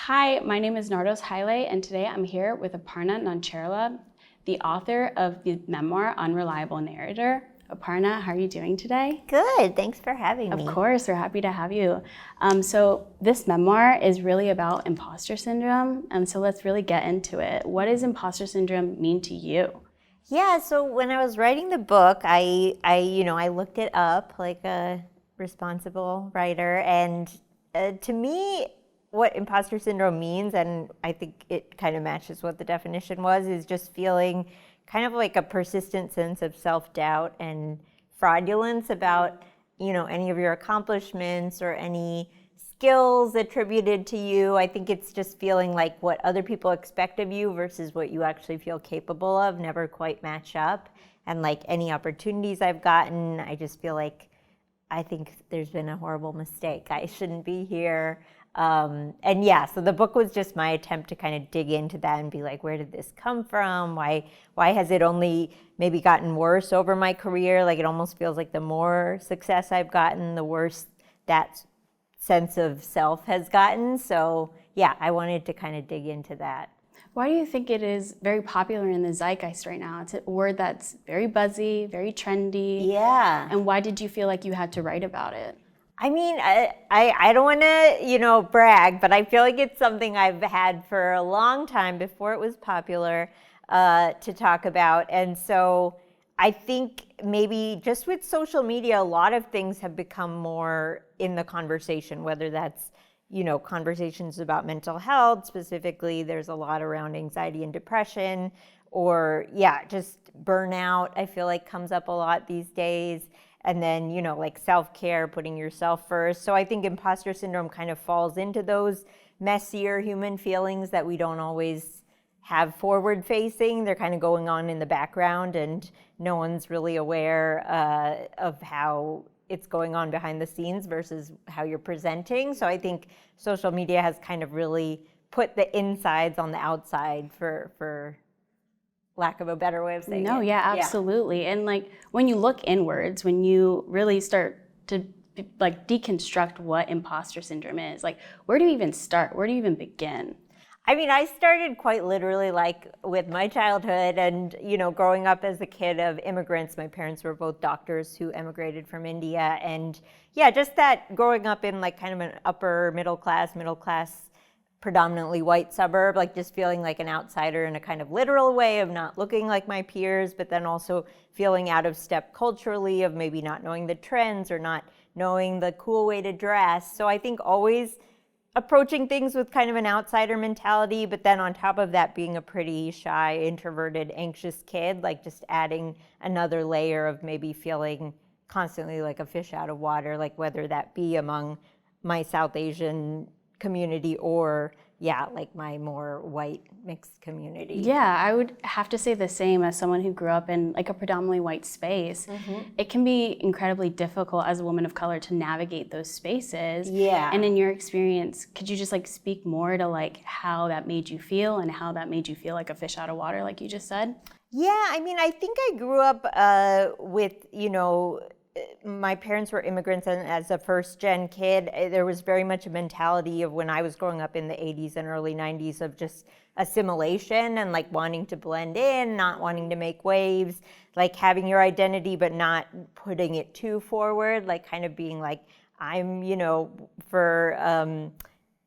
Hi, my name is Nardos Haile, and today I'm here with Aparna Nancherla, the author of the memoir Unreliable Narrator. Aparna, how are you doing today? Good, thanks for having me. Of course, we're happy to have you. So this memoir is really about imposter syndrome, and so let's really get into it. What does imposter syndrome mean to you? Yeah, so when I was writing the book, I looked it up like a responsible writer, and to me, what imposter syndrome means, and I think it kind of matches what the definition was, is just feeling kind of like a persistent sense of self-doubt and fraudulence about, any of your accomplishments or any skills attributed to you. I think it's just feeling like what other people expect of you versus what you actually feel capable of never quite match up. And like any opportunities I've gotten, I just feel like I think there's been a horrible mistake. I shouldn't be here. So the book was just my attempt to kind of dig into that and be like, where did this come from? Why has it only maybe gotten worse over my career? Like it almost feels like the more success I've gotten, the worse that sense of self has gotten. So yeah, I wanted to kind of dig into that. Why do you think it is very popular in the zeitgeist right now? It's a word that's very buzzy, very trendy. Yeah. And why did you feel like you had to write about it? I mean, I don't want to, brag, but I feel like it's something I've had for a long time before it was popular to talk about. And so I think maybe just with social media, a lot of things have become more in the conversation, whether that's, conversations about mental health. Specifically, there's a lot around anxiety and depression, or just burnout, I feel like comes up a lot these days. And then, like self-care, putting yourself first. So I think imposter syndrome kind of falls into those messier human feelings that we don't always have forward facing. They're kind of going on in the background and no one's really aware of how it's going on behind the scenes versus how you're presenting. So I think social media has kind of really put the insides on the outside for lack of a better way of saying it. No, yeah, absolutely. And like when you look inwards, when you really start to like deconstruct what imposter syndrome is, like where do you even start? Where do you even begin? I mean, I started quite literally like with my childhood and, growing up as a kid of immigrants. My parents were both doctors who emigrated from India. And just that growing up in like kind of an upper middle class, predominantly white suburb, like just feeling like an outsider in a kind of literal way of not looking like my peers, but then also feeling out of step culturally of maybe not knowing the trends or not knowing the cool way to dress. So I think always approaching things with kind of an outsider mentality, but then on top of that being a pretty shy, introverted, anxious kid, like just adding another layer of maybe feeling constantly like a fish out of water, like whether that be among my South Asian community or like my more white mixed community. Yeah, I would have to say the same as someone who grew up in like a predominantly white space. Mm-hmm. It can be incredibly difficult as a woman of color to navigate those spaces. Yeah. And in your experience, could you just like speak more to like how that made you feel and how that made you feel like a fish out of water, like you just said? Yeah, I mean, I think I grew up with, my parents were immigrants, and as a first-gen kid, there was very much a mentality of when I was growing up in the 80s and early 90s of just assimilation and like wanting to blend in, not wanting to make waves, like having your identity but not putting it too forward, like kind of being like, I'm, for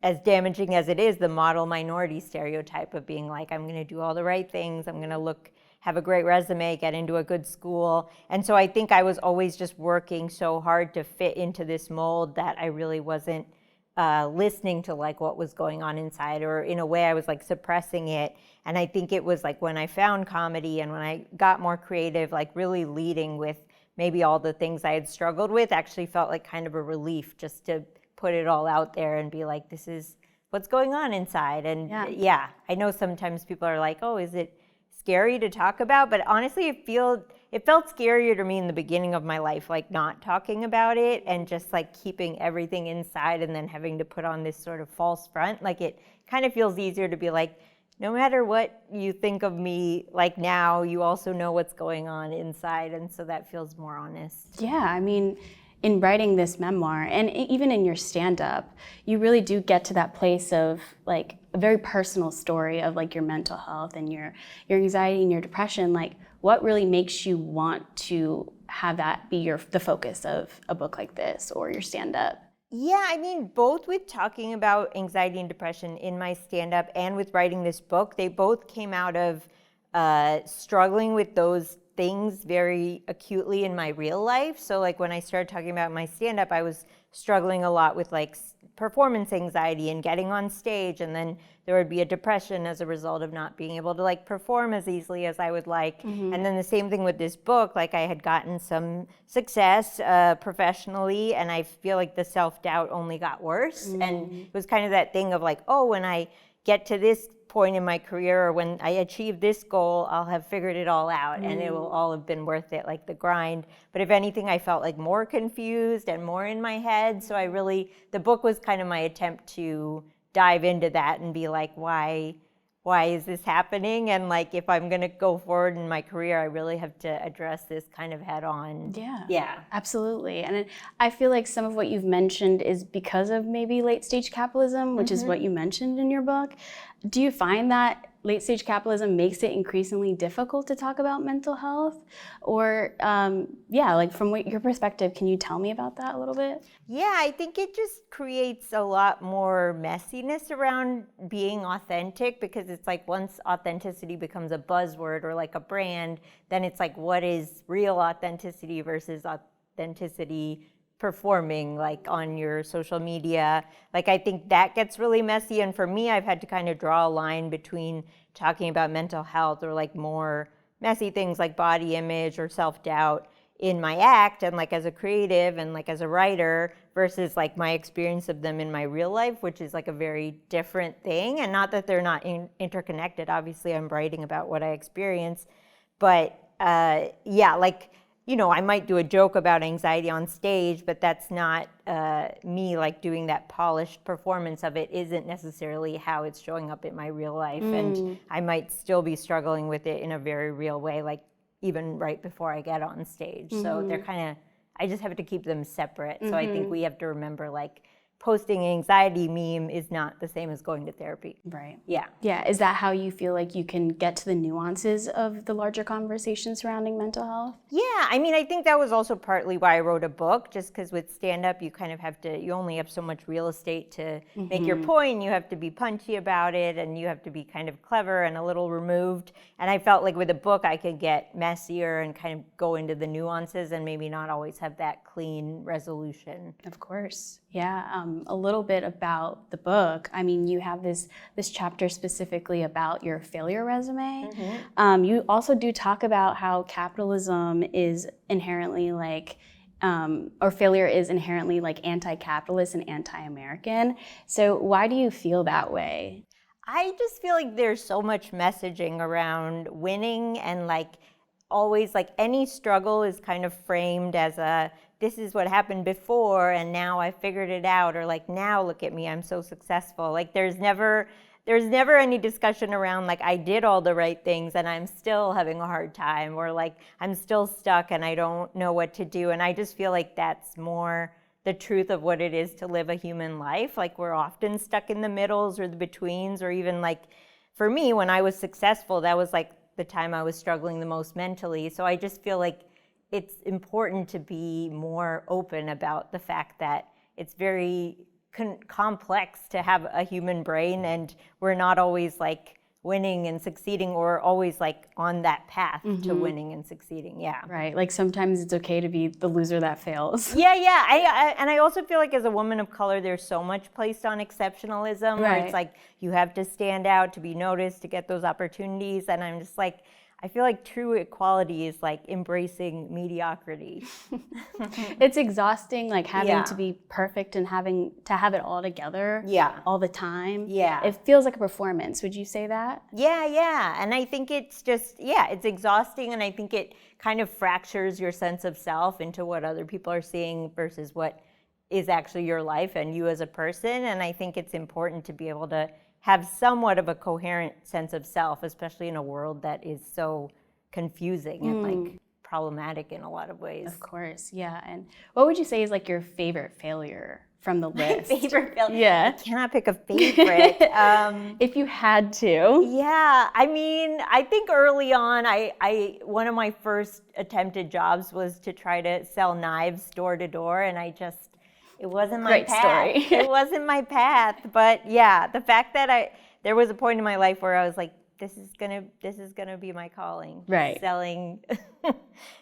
as damaging as it is, the model minority stereotype of being like, I'm going to do all the right things, I'm going to have a great resume, get into a good school. And so I think I was always just working so hard to fit into this mold that I really wasn't listening to like what was going on inside, or in a way I was like suppressing it. And I think it was like when I found comedy and when I got more creative, like really leading with maybe all the things I had struggled with, actually felt like kind of a relief just to put it all out there and be like, this is what's going on inside. And I know sometimes people are like, oh, is it scary to talk about? But honestly, it felt scarier to me in the beginning of my life, like not talking about it and just like keeping everything inside and then having to put on this sort of false front. Like it kind of feels easier to be like, no matter what you think of me, like now, you also know what's going on inside. And so that feels more honest. Yeah, I mean, in writing this memoir, and even in your stand-up, you really do get to that place of like a very personal story of like your mental health and your anxiety and your depression. Like, what really makes you want to have that be the focus of a book like this or your stand-up? Yeah, I mean, both with talking about anxiety and depression in my stand-up and with writing this book, they both came out of struggling with those things very acutely in my real life. So like when I started talking about my stand-up, I was struggling a lot with like performance anxiety and getting on stage, and then there would be a depression as a result of not being able to like perform as easily as I would like. And then the same thing with this book, like I had gotten some success professionally, and I feel like the self-doubt only got worse. And it was kind of that thing of like, oh, when I get to this point in my career, or when I achieve this goal, I'll have figured it all out and it will all have been worth it, like the grind. But if anything, I felt like more confused and more in my head. So the book was kind of my attempt to dive into that and be like, why is this happening? And like, if I'm going to go forward in my career, I really have to address this kind of head on. Yeah, absolutely. And I feel like some of what you've mentioned is because of maybe late stage capitalism, which is what you mentioned in your book. Do you find that late stage capitalism makes it increasingly difficult to talk about mental health? Or like from your perspective, can you tell me about that a little bit? Yeah, I think it just creates a lot more messiness around being authentic, because it's like once authenticity becomes a buzzword or like a brand, then it's like, what is real authenticity versus authenticity performing like on your social media? Like, I think that gets really messy. And for me, I've had to kind of draw a line between talking about mental health or like more messy things like body image or self-doubt in my act and like as a creative and like as a writer, versus like my experience of them in my real life, which is like a very different thing. And not that they're not interconnected. Obviously, I'm writing about what I experience, but I might do a joke about anxiety on stage, but that's not me like doing that polished performance of it isn't necessarily how it's showing up in my real life. And I might still be struggling with it in a very real way, like even right before I get on stage. So they're I just have to keep them separate. So I think we have to remember like posting anxiety meme is not the same as going to therapy. Right. Yeah. Yeah. Is that how you feel like you can get to the nuances of the larger conversation surrounding mental health? Yeah, I mean, I think that was also partly why I wrote a book, just because with stand-up, you kind of have to, you only have so much real estate to make your point. You have to be punchy about it, and you have to be kind of clever and a little removed. And I felt like with a book, I could get messier and kind of go into the nuances and maybe not always have that clean resolution. Of course. Yeah, a little bit about the book. I mean, you have this chapter specifically about your failure resume. You also do talk about how capitalism is inherently like, or failure is inherently like anti-capitalist and anti-American. So why do you feel that way? I just feel like there's so much messaging around winning, and like always like any struggle is kind of framed as this is what happened before and now I figured it out, or like now look at me, I'm so successful. Like there's never any discussion around like I did all the right things and I'm still having a hard time, or like I'm still stuck and I don't know what to do. And I just feel like that's more the truth of what it is to live a human life. Like we're often stuck in the middles or the betweens, or even like for me, when I was successful, that was like the time I was struggling the most mentally. So I just feel like it's important to be more open about the fact that it's very complex to have a human brain, and we're not always like winning and succeeding, or always like on that path to winning and succeeding. Yeah. Right. Like sometimes it's okay to be the loser that fails. Yeah. And I also feel like as a woman of color, there's so much placed on exceptionalism, where it's like you have to stand out to be noticed, to get those opportunities. And I'm just like, I feel like true equality is like embracing mediocrity. It's exhausting, like having to be perfect and having to have it all together all the time. Yeah. It feels like a performance. Would you say that? Yeah. And I think it's just, it's exhausting. And I think it kind of fractures your sense of self into what other people are seeing versus what is actually your life and you as a person. And I think it's important to be able to have somewhat of a coherent sense of self, especially in a world that is so confusing and like problematic in a lot of ways. Of course, yeah. And what would you say is like your favorite failure from the list? Favorite failure? Yeah. I cannot pick a favorite. If you had to. Yeah, I mean, I think early on, I one of my first attempted jobs was to try to sell knives door to door, and it wasn't my path. Great story. It wasn't my path, but yeah, the fact that there was a point in my life where I was like, this is gonna be my calling. Right.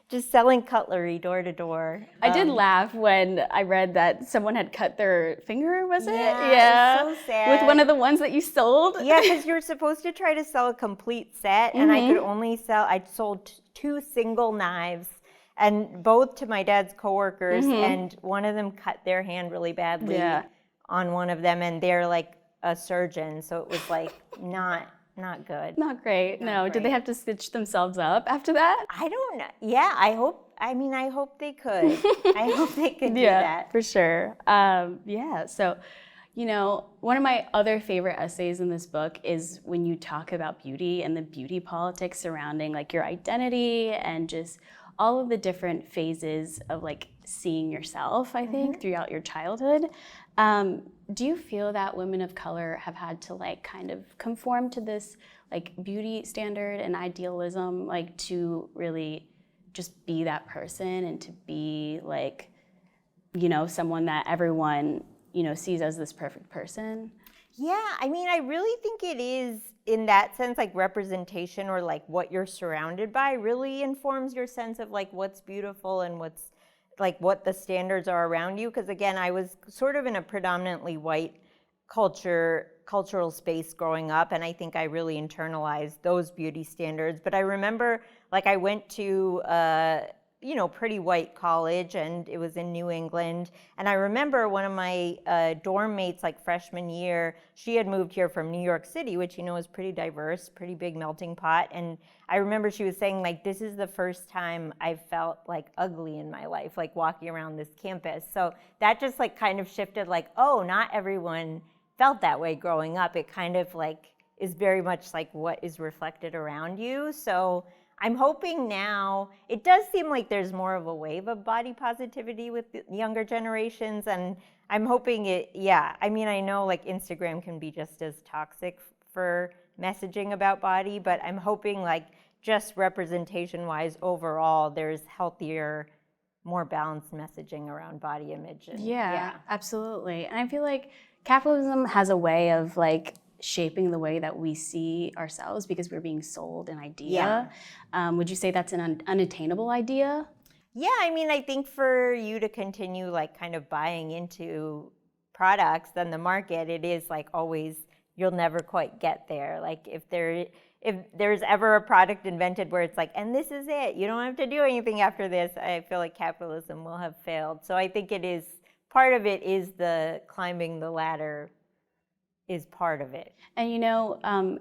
Just selling cutlery door to door. I did laugh when I read that someone had cut their finger, was it? Yeah. It was so sad. With one of the ones that you sold? Yeah, because you're supposed to try to sell a complete set, and I sold 2 single knives, and both to my dad's coworkers, and one of them cut their hand really badly on one of them, and they're like a surgeon, so it was like not good. Not great. No. Did they have to stitch themselves up after that? I don't know. Yeah, I hope they could. I hope they could do Yeah, that. for sure. So, one of my other favorite essays in this book is when you talk about beauty and the beauty politics surrounding like your identity and just all of the different phases of like seeing yourself, I think, throughout your childhood. Do you feel that women of color have had to like kind of conform to this like beauty standard and idealism, like to really just be that person and to be like, someone that everyone, sees as this perfect person? Yeah, I mean, I really think it is in that sense, like representation or like what you're surrounded by really informs your sense of like what's beautiful and what's like what the standards are around you. Because again, I was sort of in a predominantly white cultural space growing up, and I think I really internalized those beauty standards. But I remember like I went to pretty white college, and it was in New England. And I remember one of my dorm mates, like freshman year, she had moved here from New York City, which is pretty diverse, pretty big melting pot. And I remember she was saying like, this is the first time I felt like ugly in my life, like walking around this campus. So that just like kind of shifted like, oh, not everyone felt that way growing up. It kind of like is very much like what is reflected around you. So I'm hoping now, it does seem like there's more of a wave of body positivity with the younger generations, and I'm hoping I know like Instagram can be just as toxic for messaging about body, but I'm hoping like just representation-wise overall, there's healthier, more balanced messaging around body image. Yeah, absolutely. And I feel like capitalism has a way of like shaping the way that we see ourselves because we're being sold an idea. Would you say that's an unattainable idea? Yeah, I mean, I think for you to continue like kind of buying into products then the market, it is like always, you'll never quite get there. Like if there's ever a product invented where it's like, and this is it, you don't have to do anything after this, I feel like capitalism will have failed. So I think part of it is the climbing the ladder is part of it. And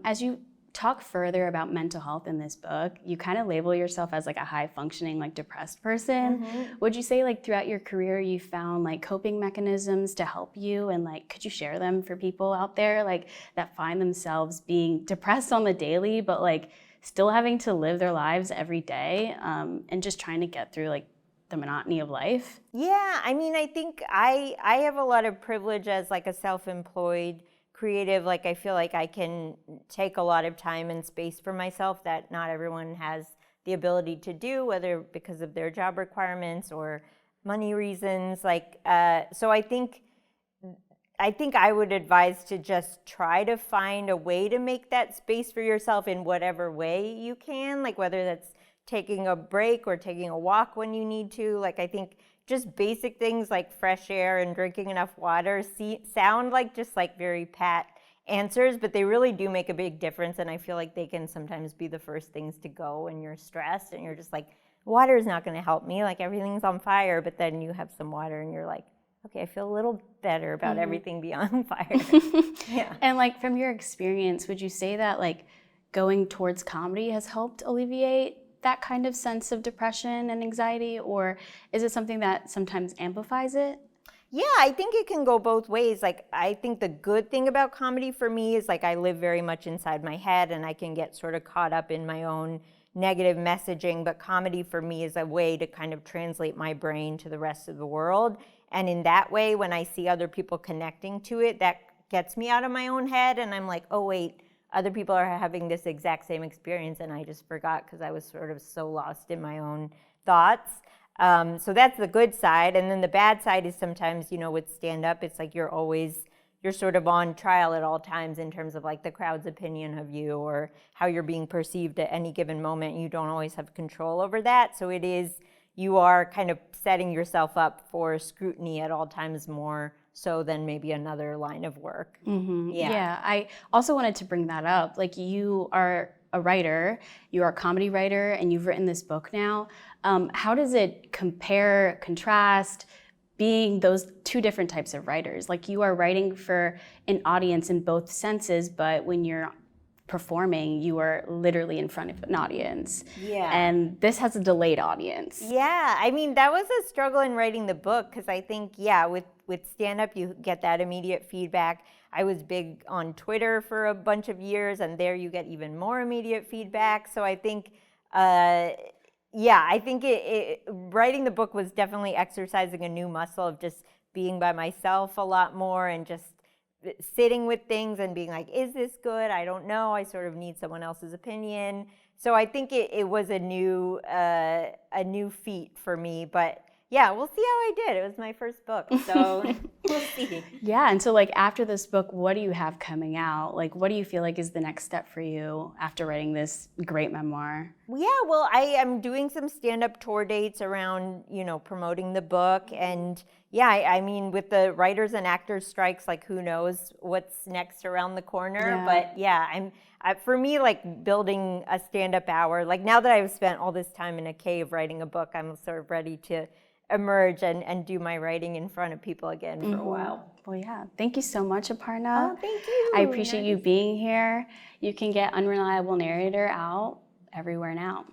as you talk further about mental health in this book, you kind of label yourself as like a high functioning, like depressed person. Would you say like throughout your career you found like coping mechanisms to help you, and like could you share them for people out there like that find themselves being depressed on the daily but like still having to live their lives every day and just trying to get through like the monotony of life? Yeah, I mean, I think I have a lot of privilege as like a self-employed creative. Like I feel like I can take a lot of time and space for myself that not everyone has the ability to do, whether because of their job requirements or money reasons. Like so I think I would advise to just try to find a way to make that space for yourself in whatever way you can, like whether that's taking a break or taking a walk when you need to. Like I think just basic things like fresh air and drinking enough water sound like just like very pat answers, but they really do make a big difference. And I feel like they can sometimes be the first things to go when you're stressed and you're just like, water is not going to help me, like everything's on fire. But then you have some water and you're like, okay, I feel a little better about everything beyond fire. Yeah. And like from your experience, would you say that like going towards comedy has helped alleviate that kind of sense of depression and anxiety, or is it something that sometimes amplifies it? Yeah, I think it can go both ways. Like, I think the good thing about comedy for me is like I live very much inside my head and I can get sort of caught up in my own negative messaging, but comedy for me is a way to kind of translate my brain to the rest of the world. And in that way, when I see other people connecting to it, that gets me out of my own head, and I'm like, oh wait, other people are having this exact same experience, and I just forgot because I was sort of so lost in my own thoughts. So that's the good side. And then the bad side is sometimes, with stand-up, it's like you're sort of on trial at all times in terms of like the crowd's opinion of you or how you're being perceived at any given moment. You don't always have control over that. So you are kind of setting yourself up for scrutiny at all times, more so than maybe another line of work. Mm-hmm. Yeah, I also wanted to bring that up. Like, you are a writer, you are a comedy writer, and you've written this book now. How does it compare, contrast, being those two different types of writers? Like, you are writing for an audience in both senses, but when you're performing, you are literally in front of an audience. Yeah. And this has a delayed audience. Yeah, I mean, that was a struggle in writing the book, because I think, with stand-up, you get that immediate feedback. I was big on Twitter for a bunch of years, and there you get even more immediate feedback. So I think, writing the book was definitely exercising a new muscle of just being by myself a lot more and just sitting with things and being like, is this good? I don't know. I sort of need someone else's opinion. So I think it was a new feat for me. But yeah, we'll see how I did. It was my first book, so we'll see. Yeah, and so like after this book, what do you have coming out? Like, what do you feel like is the next step for you after writing this great memoir? Yeah, well, I am doing some stand-up tour dates around, promoting the book. And yeah, I mean, with the writers and actors strikes, like, who knows what's next around the corner. Yeah. But yeah, for me, like, building a stand-up hour, like, now that I've spent all this time in a cave writing a book, I'm sort of ready to emerge and do my writing in front of people again for a while. Well, yeah. Thank you so much, Aparna. Oh, thank you. I appreciate you being here. You can get Unreliable Narrator out everywhere now.